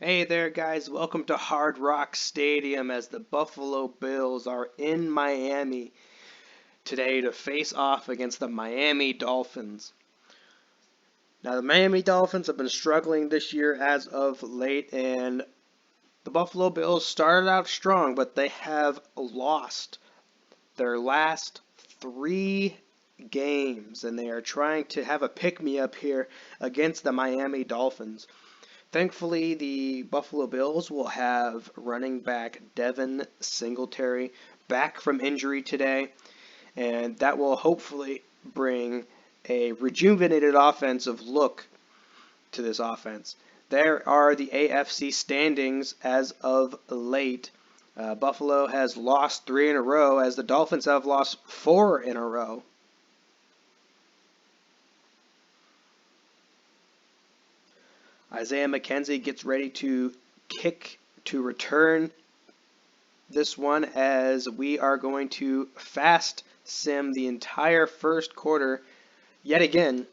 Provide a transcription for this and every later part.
Hey there, guys. Welcome to Hard Rock Stadium as the Buffalo Bills are in Miami today to face off against the Miami Dolphins. Now, the Miami Dolphins have been struggling this year as of late, and the Buffalo Bills started out strong, but they have lost their last three games, and they are trying to have a pick-me-up here against the Miami Dolphins. Thankfully, the Buffalo Bills will have running back Devin Singletary back from injury today, and that will hopefully bring a rejuvenated offensive look to this offense. There are the AFC standings as of late. Buffalo has lost 3 in a row, as the Dolphins have lost 4 in a row. Isaiah McKenzie gets ready to kick to return this one, as we are going to fast sim the entire first quarter yet again,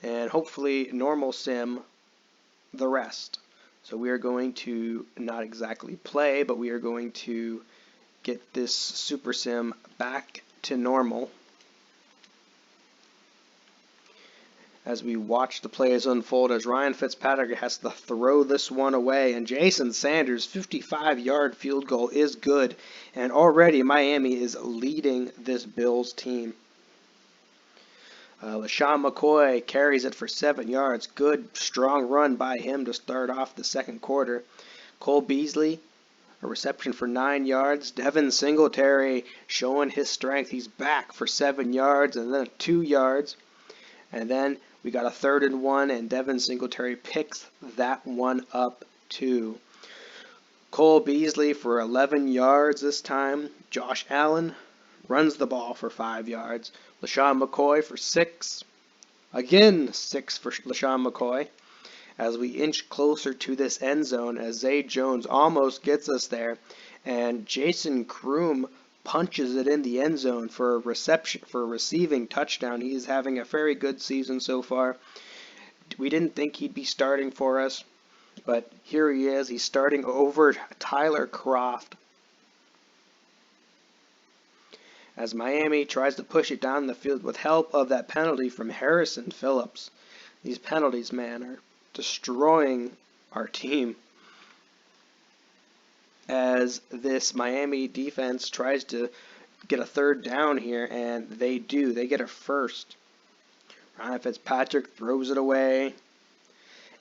and hopefully normal sim the rest. So we are going to not exactly play, but we are going to get this super sim back to normal as we watch the plays unfold, as Ryan Fitzpatrick has to throw this one away, and Jason Sanders' 55-yard field goal is good, and already Miami is leading this Bills team. LaShawn McCoy carries it for 7 yards. Good, strong run by him to start off the second quarter. Cole Beasley, a reception for 9 yards. Devin Singletary showing his strength. He's back for 7 yards and then 2 yards. And then we got a 3rd and 1, and Devin Singletary picks that one up too. Cole Beasley for 11 yards this time. Josh Allen runs the ball for 5 yards. LaShawn McCoy for 6. Again, 6 for LaShawn McCoy. As we inch closer to this end zone, as Zay Jones almost gets us there, and Jason Kroom punches it in the end zone for a receiving touchdown. He is having a very good season so far. We didn't think he'd be starting for us, but here he is. He's starting over Tyler Kroft, as Miami tries to push it down the field with help of that penalty from Harrison Phillips. These penalties, man, are destroying our team, as this Miami defense tries to get a 3rd down here, and they do. They get a first. Ryan Fitzpatrick throws it away.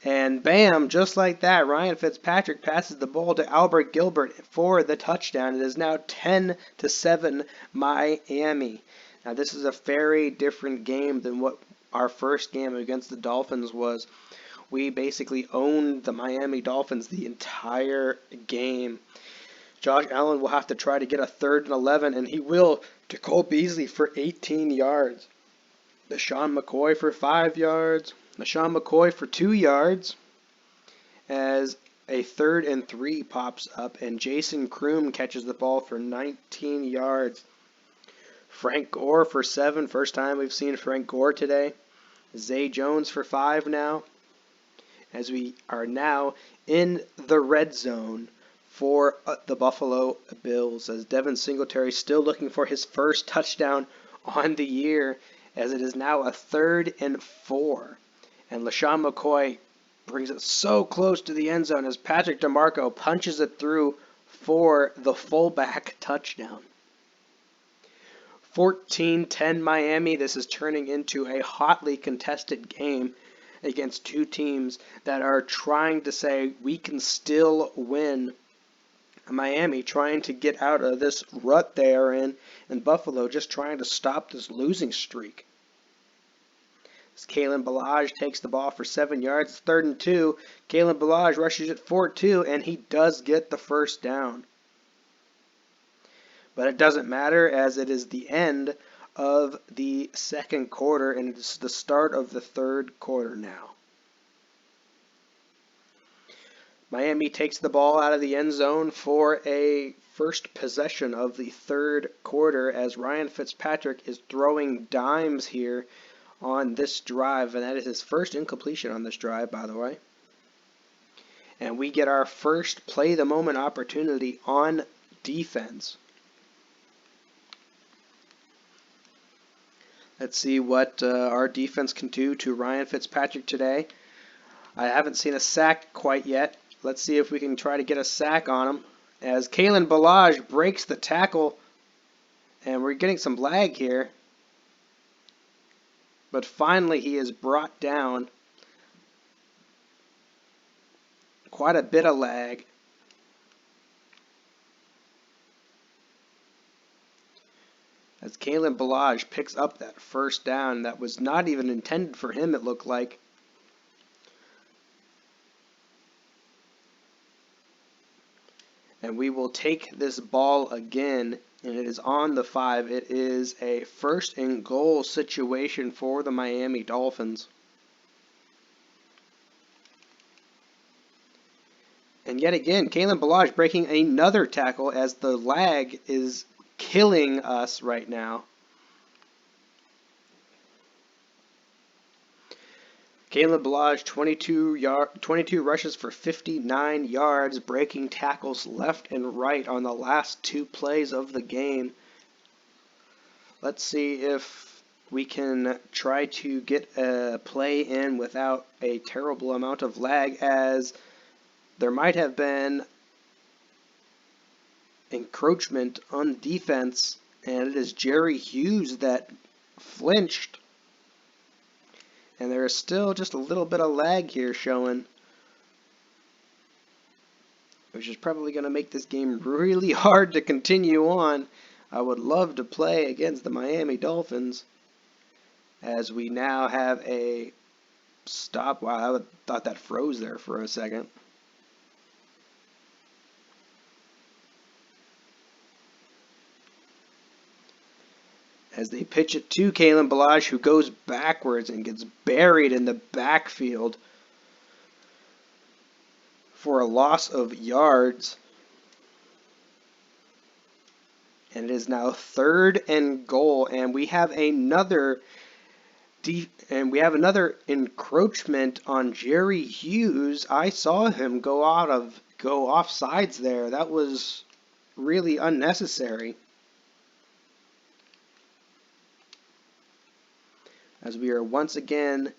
And bam, just like that, Ryan Fitzpatrick passes the ball to Albert Gilbert for the touchdown. It is now 10-7 Miami. Now this is a very different game than what our first game against the Dolphins was. We basically owned the Miami Dolphins the entire game. Josh Allen will have to try to get a 3rd and 11, and he will, to Cole Beasley for 18 yards. LaShawn McCoy for 5 yards. LaShawn McCoy for 2 yards, as a 3rd and 3 pops up, and Jason Kroom catches the ball for 19 yards. Frank Gore for 7. First time we've seen Frank Gore today. Zay Jones for 5 now, as we are now in the red zone for the Buffalo Bills, as Devin Singletary still looking for his first touchdown on the year, as it is now a 3rd and 4. And LaShawn McCoy brings it so close to the end zone as Patrick DeMarco punches it through for the fullback touchdown. 14-10 Miami. This is turning into a hotly contested game against two teams that are trying to say we can still win. Miami trying to get out of this rut they are in, and Buffalo just trying to stop this losing streak. As Kalen Ballage takes the ball for 7 yards, 3rd and 2. Kalen Ballage rushes it 4-2, and he does get the first down. But it doesn't matter, as it is the end of the second quarter, and it's the start of the third quarter now. Miami takes the ball out of the end zone for a first possession of the third quarter, as Ryan Fitzpatrick is throwing dimes here on this drive, and that is his first incompletion on this drive, by the way. And we get our first play the moment opportunity on defense. Let's see what our defense can do to Ryan Fitzpatrick today. I haven't seen a sack quite yet. Let's see if we can try to get a sack on him. As Kalen Ballage breaks the tackle, and we're getting some lag here. But finally he is brought down. Quite a bit of lag. As Kalen Ballage picks up that first down that was not even intended for him, it looked like. And we will take this ball again, and it is on the 5. It is a 1st and goal situation for the Miami Dolphins. And yet again, Kalen Ballage breaking another tackle as the lag is killing us right now. Kalen Ballage, 22 rushes for 59 yards, breaking tackles left and right on the last 2 plays of the game. Let's see if we can try to get a play in without a terrible amount of lag, as there might have been encroachment on the defense, and it is Jerry Hughes that flinched. And there is still just a little bit of lag here showing, which is probably going to make this game really hard to continue on. I would love to play against the Miami Dolphins, as we now have a stop. Wow, I thought that froze there for a second. As they pitch it to Kalen Ballage, who goes backwards and gets buried in the backfield for a loss of yards. And it is now 3rd and goal, and we have another encroachment on Jerry Hughes. I saw him go off sides there. That was really unnecessary. As we are once again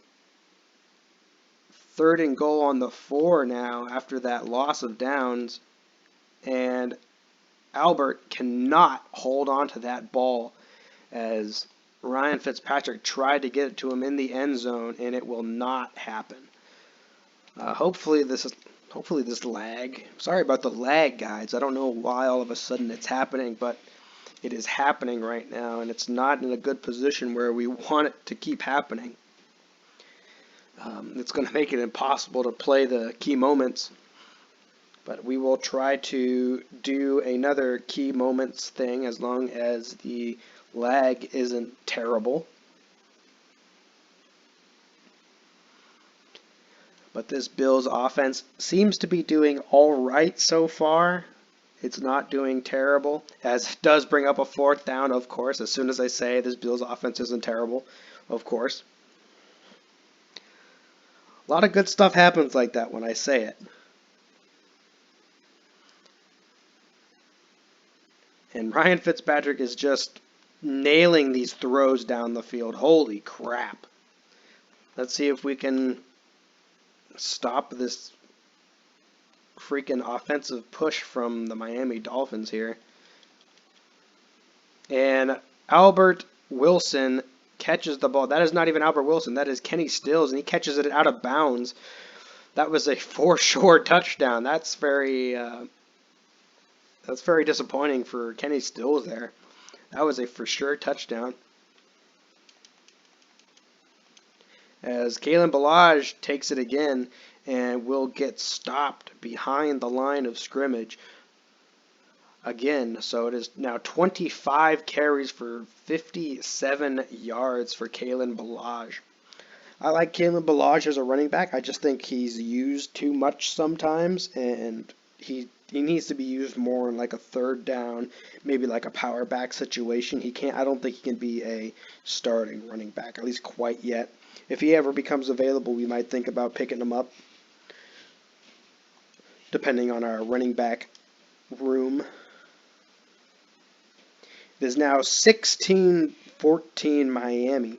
3rd and goal on the 4 now after that loss of downs, and Albert cannot hold on to that ball as Ryan Fitzpatrick tried to get it to him in the end zone, and it will not happen. Hopefully this lag. Sorry about the lag, guys. I don't know why all of a sudden it's happening, but it is happening right now, and it's not in a good position where we want it to keep happening. It's going to make it impossible to play the key moments, but we will try to do another key moments thing as long as the lag isn't terrible. But this Bills offense seems to be doing all right so far. It's not doing terrible, as it does bring up a 4th down, of course, as soon as I say this Bills offense isn't terrible, of course. A lot of good stuff happens like that when I say it. And Ryan Fitzpatrick is just nailing these throws down the field. Holy crap. Let's see if we can stop this freaking offensive push from the Miami Dolphins here. And Albert Wilson catches the ball. That is not even Albert Wilson. That is Kenny Stills, and he catches it out of bounds. That was a for-sure touchdown. That's very disappointing for Kenny Stills there. That was a for-sure touchdown. As Kalen Ballage takes it again and will get stopped behind the line of scrimmage again. So it is now 25 carries for 57 yards for Kalen Ballage. I like Kalen Ballage as a running back. I just think he's used too much sometimes, and he needs to be used more in like a 3rd down, maybe like a power back situation. I don't think he can be a starting running back, at least quite yet. If he ever becomes available, we might think about picking him up. depending on our running back room. It is now 16-14 Miami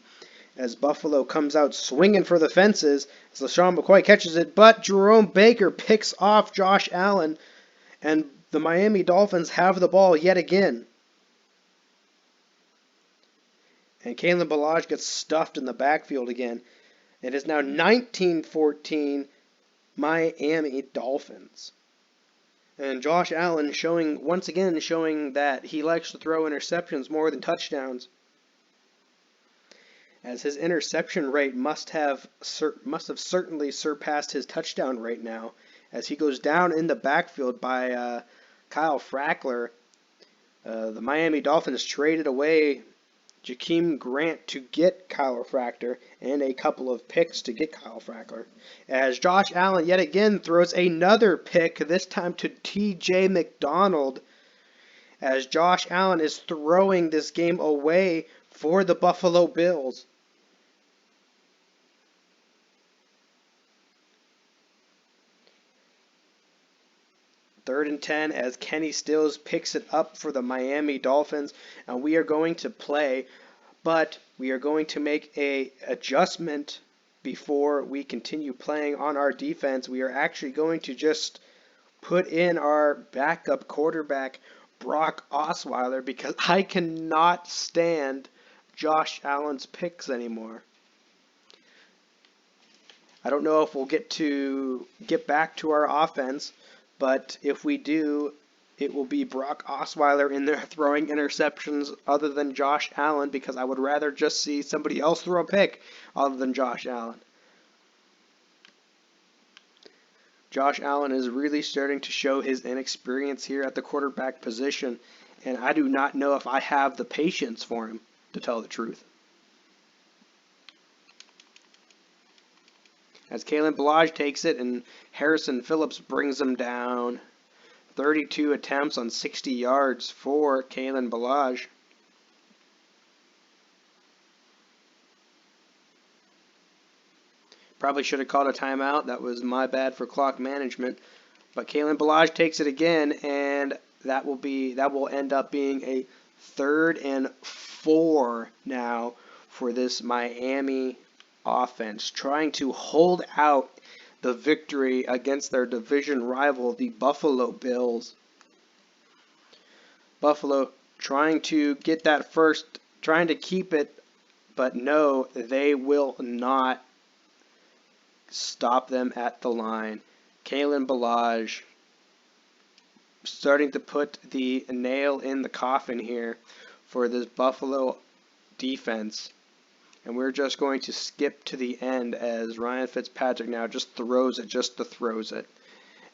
as Buffalo comes out swinging for the fences as LaShawn McCoy catches it, but Jerome Baker picks off Josh Allen, and the Miami Dolphins have the ball yet again. And Kalen Ballage gets stuffed in the backfield again. It is now 19-14 Miami Dolphins. And Josh Allen once again showing that he likes to throw interceptions more than touchdowns, as his interception rate must have certainly surpassed his touchdown rate now, as he goes down in the backfield by Kyle Frackler. The Miami Dolphins traded away Jakeem Grant to get Kyle Frackler and a couple of picks to get Kyle Frackler, as Josh Allen yet again throws another pick, this time to TJ McDonald, as Josh Allen is throwing this game away for the Buffalo Bills. Third and 10 as Kenny Stills picks it up for the Miami Dolphins, and we are going to play, but we are going to make a adjustment before we continue playing on our defense. We are actually going to just put in our backup quarterback, Brock Osweiler, because I cannot stand Josh Allen's picks anymore. I don't know if we'll get back to our offense, but if we do, it will be Brock Osweiler in there throwing interceptions other than Josh Allen, because I would rather just see somebody else throw a pick other than Josh Allen. Josh Allen is really starting to show his inexperience here at the quarterback position, and I do not know if I have the patience for him, to tell the truth. As Kalen Ballage takes it and Harrison Phillips brings him down. 32 attempts on 60 yards for Kalen Ballage. Probably should have called a timeout. That was my bad for clock management. But Kalen Ballage takes it again, and that will end up being a 3rd and 4 now for this Miami offense, trying to hold out the victory against their division rival, the Buffalo Bills. Buffalo trying to get that first, trying to keep it, but no, they will not stop them at the line. Kalen Ballage starting to put the nail in the coffin here for this Buffalo defense. And we're just going to skip to the end as Ryan Fitzpatrick now just throws it just to throws it.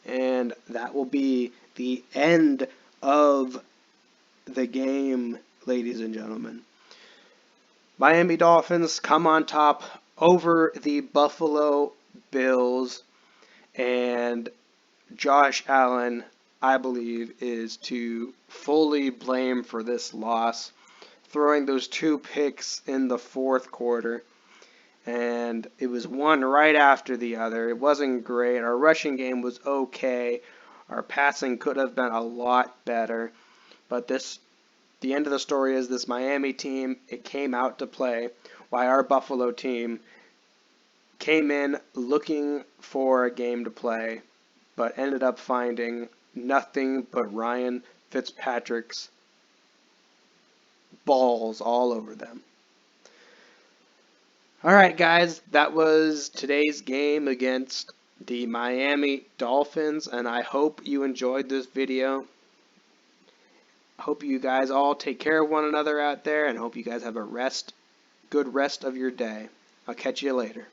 And that will be the end of the game, ladies and gentlemen. Miami Dolphins come on top over the Buffalo Bills, and Josh Allen, I believe, is to fully blame for this loss, throwing those 2 picks in the 4th quarter, and it was one right after the other. It wasn't great. Our rushing game was okay. Our passing could have been a lot better, but the end of the story is this Miami team, it came out to play, while our Buffalo team came in looking for a game to play, but ended up finding nothing but Ryan Fitzpatrick's balls all over them. Alright guys, that was today's game against the Miami Dolphins, and I hope you enjoyed this video. I hope you guys all take care of one another out there, and hope you guys have a good rest of your day. I'll catch you later.